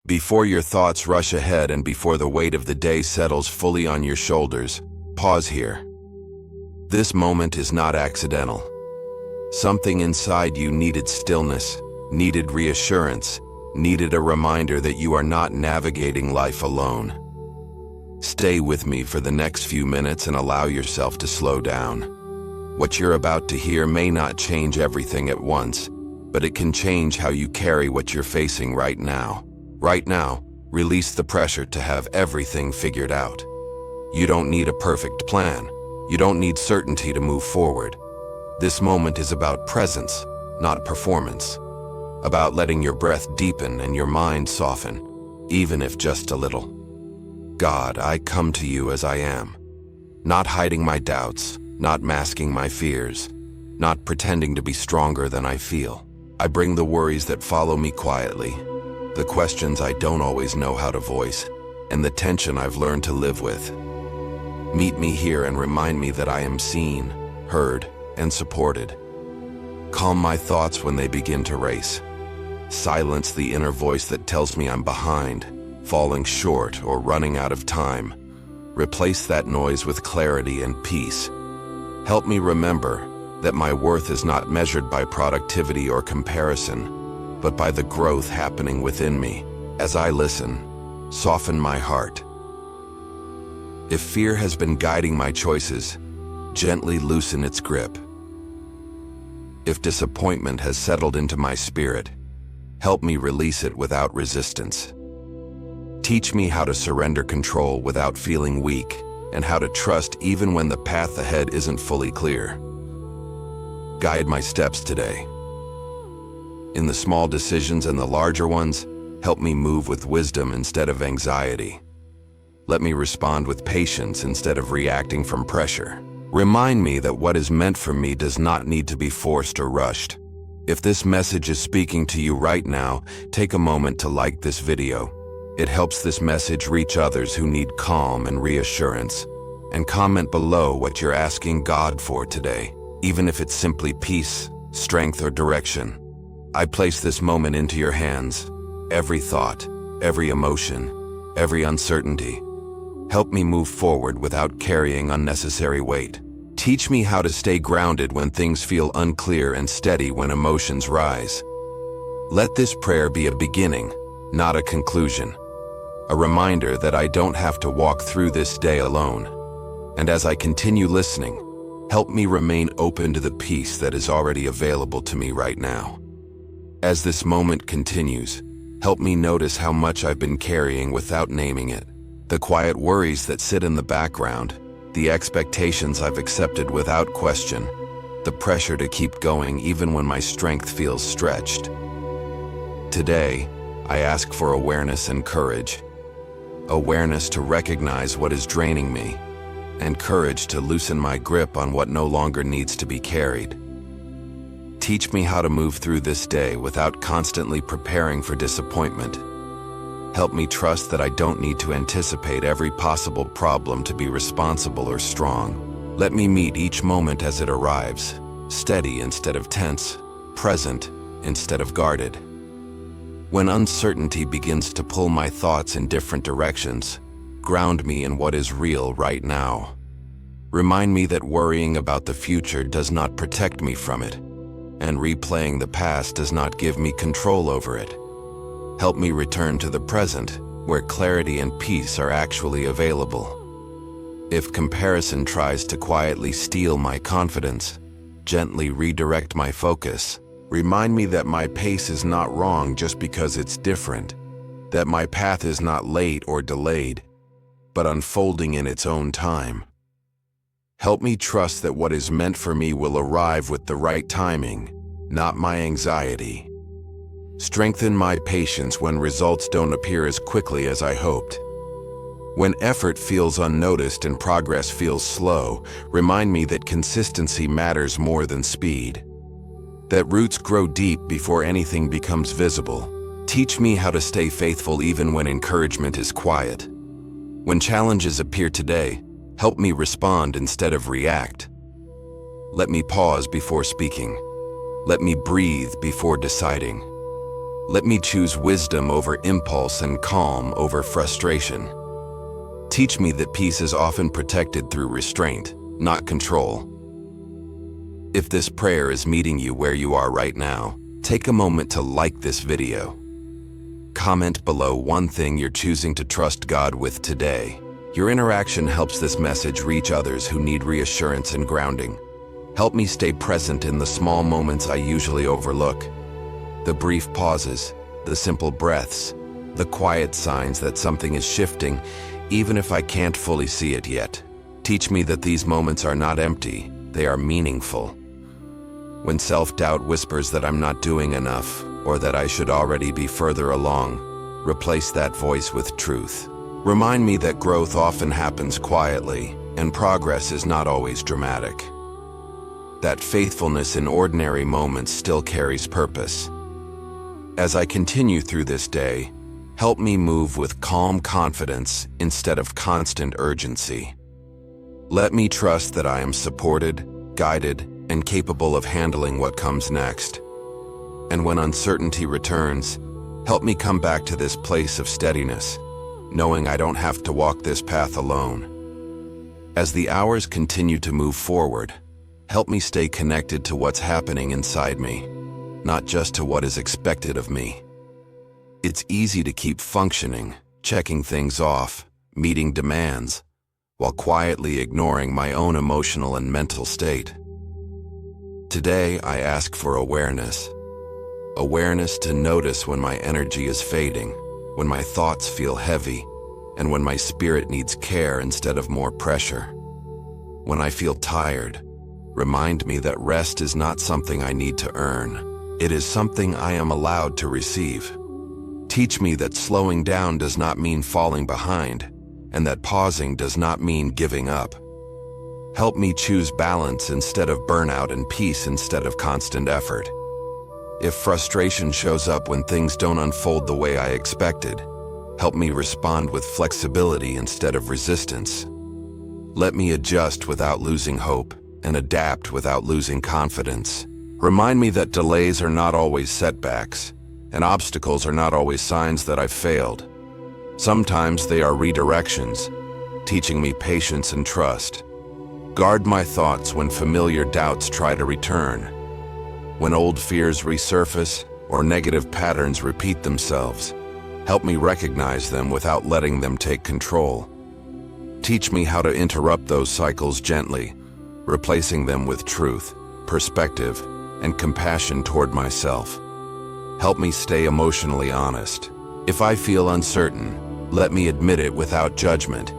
Before your thoughts rush ahead and before the weight of the day settles fully on your shoulders, pause here. This moment is not accidental. Something inside you needed stillness, needed reassurance, needed a reminder that you are not navigating life alone. Stay with me for the next few minutes and allow yourself to slow down. What you're about to hear may not change everything at once, but it can change how you carry what you're facing right now. Right now, release the pressure to have everything figured out. You don't need a perfect plan. You don't need certainty to move forward. This moment is about presence, not performance. About letting your breath deepen and your mind soften, even if just a little. God, I come to you as I am. Not hiding my doubts, not masking my fears, not pretending to be stronger than I feel. I bring the worries that follow me quietly, the questions I don't always know how to voice, and the tension I've learned to live with. Meet me here and remind me that I am seen, heard, and supported. Calm my thoughts when they begin to race. Silence the inner voice that tells me I'm behind, falling short, or running out of time. Replace that noise with clarity and peace. Help me remember that my worth is not measured by productivity or comparison, but by the growth happening within me. As I listen, soften my heart. If fear has been guiding my choices, gently loosen its grip. If disappointment has settled into my spirit, help me release it without resistance. Teach me how to surrender control without feeling weak, and how to trust even when the path ahead isn't fully clear. Guide my steps today. In the small decisions and the larger ones, help me move with wisdom instead of anxiety. Let me respond with patience instead of reacting from pressure. Remind me that what is meant for me does not need to be forced or rushed. If this message is speaking to you right now, take a moment to like this video. It helps this message reach others who need calm and reassurance. And comment below what you're asking God for today, even if it's simply peace, strength, or direction. I place this moment into your hands. Every thought, every emotion, every uncertainty. Help me move forward without carrying unnecessary weight. Teach me how to stay grounded when things feel unclear and steady when emotions rise. Let this prayer be a beginning, not a conclusion. A reminder that I don't have to walk through this day alone. And as I continue listening, help me remain open to the peace that is already available to me right now. As this moment continues, help me notice how much I've been carrying without naming it. The quiet worries that sit in the background, the expectations I've accepted without question, the pressure to keep going even when my strength feels stretched. Today, I ask for awareness and courage. Awareness to recognize what is draining me, and courage to loosen my grip on what no longer needs to be carried. Teach me how to move through this day without constantly preparing for disappointment. Help me trust that I don't need to anticipate every possible problem to be responsible or strong. Let me meet each moment as it arrives, steady instead of tense, present instead of guarded. When uncertainty begins to pull my thoughts in different directions, ground me in what is real right now. Remind me that worrying about the future does not protect me from it, and replaying the past does not give me control over it. Help me return to the present, where clarity and peace are actually available. If comparison tries to quietly steal my confidence, gently redirect my focus. Remind me that my pace is not wrong just because it's different, that my path is not late or delayed, but unfolding in its own time. Help me trust that what is meant for me will arrive with the right timing, not my anxiety. Strengthen my patience when results don't appear as quickly as I hoped. When effort feels unnoticed and progress feels slow, remind me that consistency matters more than speed. That roots grow deep before anything becomes visible. Teach me how to stay faithful even when encouragement is quiet. When challenges appear today, help me respond instead of react. Let me pause before speaking. Let me breathe before deciding. Let me choose wisdom over impulse and calm over frustration. Teach me that peace is often protected through restraint, not control. If this prayer is meeting you where you are right now, take a moment to like this video. Comment below one thing you're choosing to trust God with today. Your interaction helps this message reach others who need reassurance and grounding. Help me stay present in the small moments I usually overlook. The brief pauses, the simple breaths, the quiet signs that something is shifting, even if I can't fully see it yet. Teach me that these moments are not empty, they are meaningful. When self-doubt whispers that I'm not doing enough, or that I should already be further along, replace that voice with truth. Remind me that growth often happens quietly, and progress is not always dramatic. That faithfulness in ordinary moments still carries purpose. As I continue through this day, help me move with calm confidence instead of constant urgency. Let me trust that I am supported, guided, and capable of handling what comes next. And when uncertainty returns, help me come back to this place of steadiness, knowing I don't have to walk this path alone. As the hours continue to move forward, help me stay connected to what's happening inside me, not just to what is expected of me. It's easy to keep functioning, checking things off, meeting demands, while quietly ignoring my own emotional and mental state. Today, I ask for awareness. Awareness to notice when my energy is fading, when my thoughts feel heavy, and when my spirit needs care instead of more pressure. When I feel tired, remind me that rest is not something I need to earn. It is something I am allowed to receive. Teach me that slowing down does not mean falling behind, and that pausing does not mean giving up. Help me choose balance instead of burnout and peace instead of constant effort. If frustration shows up when things don't unfold the way I expected, help me respond with flexibility instead of resistance. Let me adjust without losing hope and adapt without losing confidence. Remind me that delays are not always setbacks, and obstacles are not always signs that I've failed. Sometimes they are redirections, teaching me patience and trust. Guard my thoughts when familiar doubts try to return. When old fears resurface or negative patterns repeat themselves, help me recognize them without letting them take control. Teach me how to interrupt those cycles gently, replacing them with truth, perspective, and compassion toward myself. Help me stay emotionally honest. If I feel uncertain, let me admit it without judgment.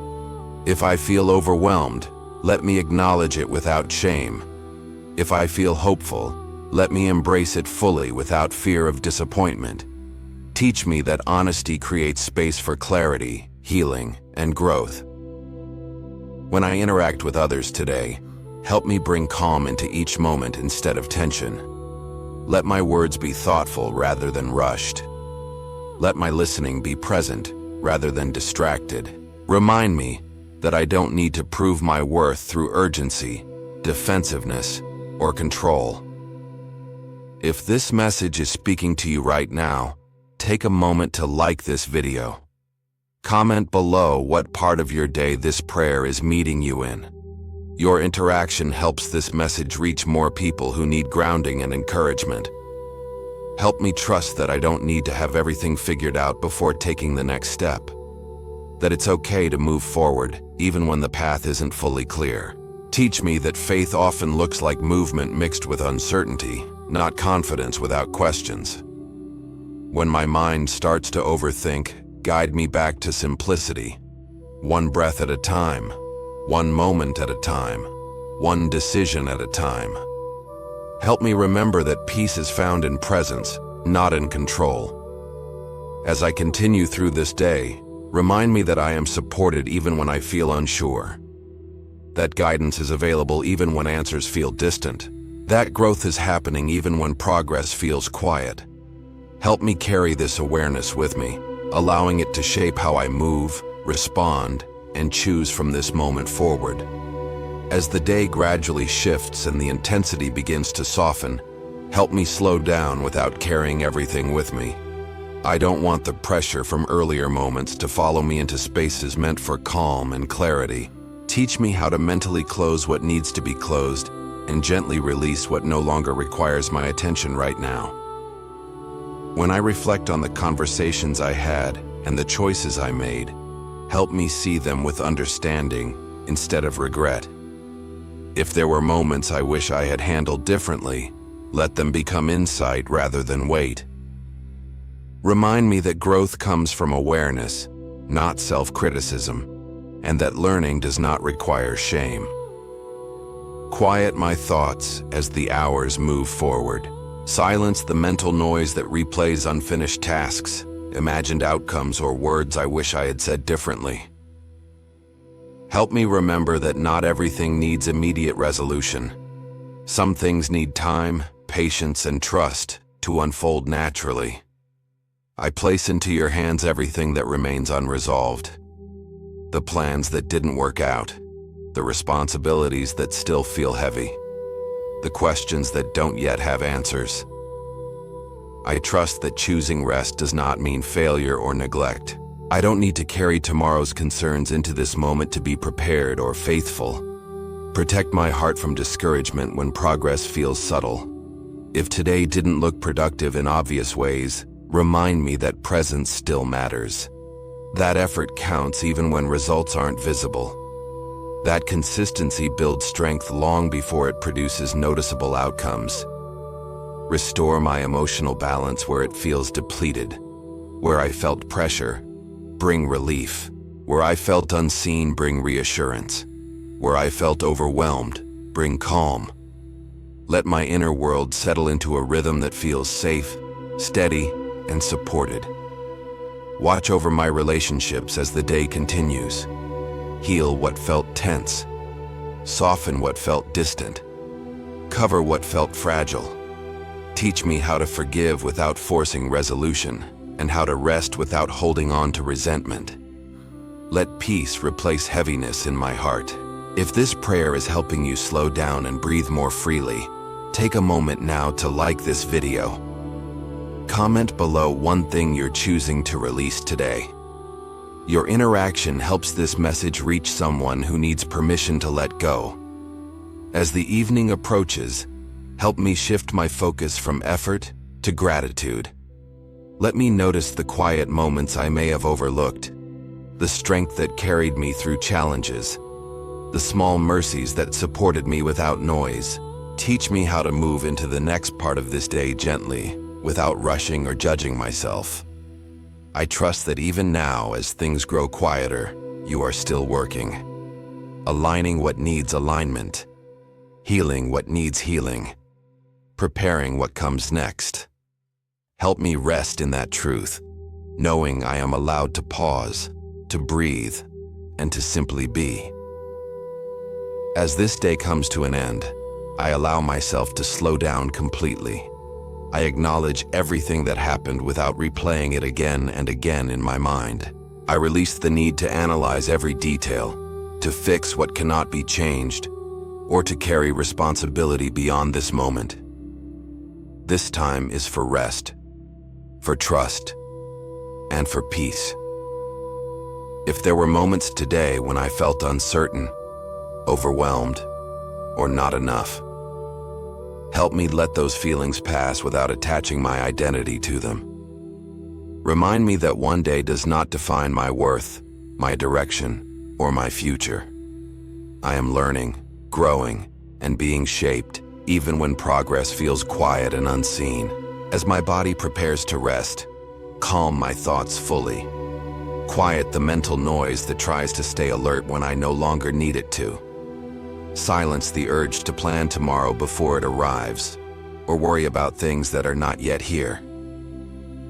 If I feel overwhelmed, let me acknowledge it without shame. If I feel hopeful, let me embrace it fully without fear of disappointment. Teach me that honesty creates space for clarity, healing, and growth. When I interact with others today, help me bring calm into each moment instead of tension. Let my words be thoughtful rather than rushed. Let my listening be present rather than distracted. Remind me that I don't need to prove my worth through urgency, defensiveness, or control. If this message is speaking to you right now, take a moment to like this video. Comment below what part of your day this prayer is meeting you in. Your interaction helps this message reach more people who need grounding and encouragement. Help me trust that I don't need to have everything figured out before taking the next step. That it's okay to move forward, even when the path isn't fully clear. Teach me that faith often looks like movement mixed with uncertainty, not confidence without questions. When my mind starts to overthink, guide me back to simplicity. One breath at a time, one moment at a time, one decision at a time. Help me remember that peace is found in presence, not in control. As I continue through this day, remind me that I am supported even when I feel unsure. That guidance is available even when answers feel distant. That growth is happening even when progress feels quiet. Help me carry this awareness with me, allowing it to shape how I move, respond, and choose from this moment forward. As the day gradually shifts and the intensity begins to soften, help me slow down without carrying everything with me. I don't want the pressure from earlier moments to follow me into spaces meant for calm and clarity. Teach me how to mentally close what needs to be closed and gently release what no longer requires my attention right now. When I reflect on the conversations I had and the choices I made, help me see them with understanding instead of regret. If there were moments I wish I had handled differently, let them become insight rather than weight. Remind me that growth comes from awareness, not self-criticism, and that learning does not require shame. Quiet my thoughts as the hours move forward. Silence the mental noise that replays unfinished tasks, imagined outcomes, or words I wish I had said differently. Help me remember that not everything needs immediate resolution. Some things need time, patience, and trust to unfold naturally. I place into your hands everything that remains unresolved. The plans that didn't work out, the responsibilities that still feel heavy, the questions that don't yet have answers. I trust that choosing rest does not mean failure or neglect. I don't need to carry tomorrow's concerns into this moment to be prepared or faithful. Protect my heart from discouragement when progress feels subtle. If today didn't look productive in obvious ways, remind me that presence still matters. That effort counts even when results aren't visible. That consistency builds strength long before it produces noticeable outcomes. Restore my emotional balance where it feels depleted. Where I felt pressure, bring relief. Where I felt unseen, bring reassurance. Where I felt overwhelmed, bring calm. Let my inner world settle into a rhythm that feels safe, steady, and supported. Watch over my relationships as the day continues. Heal what felt tense. Soften what felt distant. Cover what felt fragile. Teach me how to forgive without forcing resolution, and how to rest without holding on to resentment. Let peace replace heaviness in my heart. If this prayer is helping you slow down and breathe more freely, take a moment now to like this video. Comment below one thing you're choosing to release today. Your interaction helps this message reach someone who needs permission to let go. As the evening approaches, help me shift my focus from effort to gratitude. Let me notice the quiet moments I may have overlooked, the strength that carried me through challenges, the small mercies that supported me without noise. Teach me how to move into the next part of this day gently, without rushing or judging myself. I trust that even now, as things grow quieter, you are still working, aligning what needs alignment, healing what needs healing, preparing what comes next. Help me rest in that truth, knowing I am allowed to pause, to breathe, and to simply be. As this day comes to an end, I allow myself to slow down completely. I acknowledge everything that happened without replaying it again and again in my mind. I release the need to analyze every detail, to fix what cannot be changed, or to carry responsibility beyond this moment. This time is for rest, for trust, and for peace. If there were moments today when I felt uncertain, overwhelmed, or not enough, help me let those feelings pass without attaching my identity to them. Remind me that one day does not define my worth, my direction, or my future. I am learning, growing, and being shaped, even when progress feels quiet and unseen. As my body prepares to rest, calm my thoughts fully. Quiet the mental noise that tries to stay alert when I no longer need it to. Silence the urge to plan tomorrow before it arrives, or worry about things that are not yet here.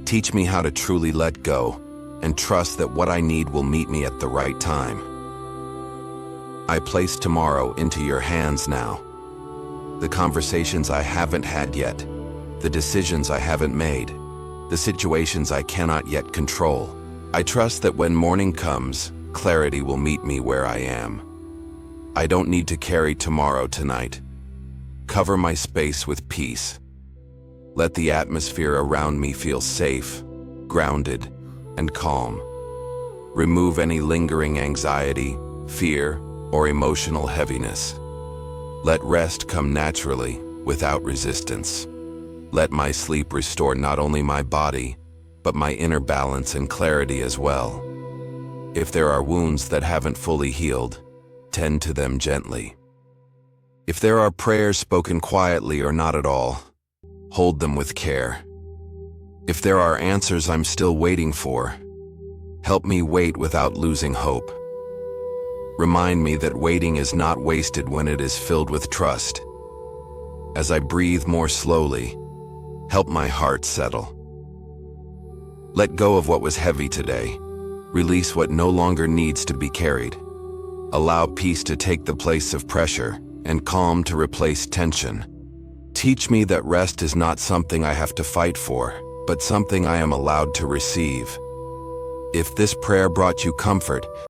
Teach me how to truly let go and trust that what I need will meet me at the right time. I place tomorrow into your hands now. The conversations I haven't had yet, the decisions I haven't made, the situations I cannot yet control. I trust that when morning comes, clarity will meet me where I am. I don't need to carry tomorrow tonight. Cover my space with peace. Let the atmosphere around me feel safe, grounded, and calm. Remove any lingering anxiety, fear, or emotional heaviness. Let rest come naturally, without resistance. Let my sleep restore not only my body, but my inner balance and clarity as well. If there are wounds that haven't fully healed, tend to them gently. If there are prayers spoken quietly or not at all, hold them with care. If there are answers I'm still waiting for, help me wait without losing hope. Remind me that waiting is not wasted when it is filled with trust. As I breathe more slowly, help my heart settle. Let go of what was heavy today. Release what no longer needs to be carried. Allow peace to take the place of pressure and calm to replace tension. Teach me that rest is not something I have to fight for, but something I am allowed to receive. If this prayer brought you comfort,